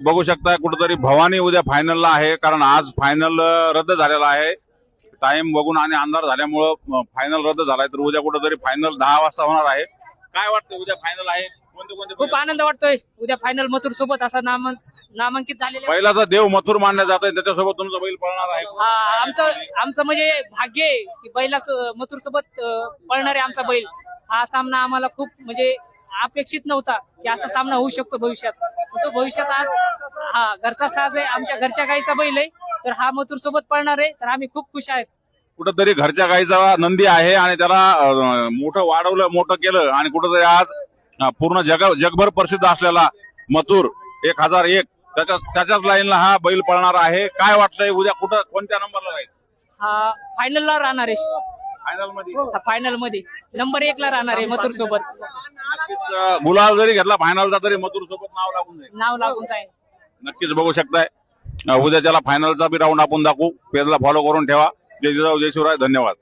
बघू शकता कुठेतरी भवानी उद्या फायनलला आहे, कारण आज फायनल रद्द झालेला आहे. टाइम बघून आणि अंधार झाल्यामुळं फायनल रद्द झालाय. तर उद्या कुठेतरी फायनल 10 वाजता होणार आहे. काय वाटतं उद्या फायनल आहे? कोणते कोणते खूप आनंद वाटतोय. उद्या फायनल मथुर सोबत असा नामांकित झालेला आहे. बैलाचा देव मथुर मानले जात आहे, त्याच्यासोबत तुमचा बैल पळणार आहे. आमचं म्हणजे भाग्य आहे की मथुर सोबत पळणारे आमचा बैल. हा सामना आम्हाला खूप म्हणजे अपेक्षित नव्हता की असा सामना होऊ शकतो भविष्यात. तो भविष्यात आज हा घरचा साज आहे, आमच्या घरच्या गाईचा बैल आहे. तर हा मथुर सोबत पळणार आहे, तर आम्ही खूप खुश आहेत. कुठंतरी घरच्या गाईचा नंदी आहे आणि त्याला मोठं वाढवलं, मोठं केलं आणि कुठंतरी आज पूर्ण जगभर प्रसिद्ध असलेला मथुर 1001 त्याच्याच लाईनला हा बैल पळणार आहे. काय वाटतंय उद्या कुठं कोणत्या नंबरला राहील? हा फायनलला राहणार आहे. फायनल मध्ये फायनल मध्ये नंबर 1 ला राहणार आहे मथुर सोबत. नक्कीच गुलाल जरी घेतला फायनलचा तरी मथुर सोबत नाव लागून जाईल. नक्कीच बघू शकताय उद्या त्याला फायनलचा बी राऊंड आपण दाखवू. पेजला फॉलो करून ठेवा. जय जिजाऊ जय शिवराय. धन्यवाद.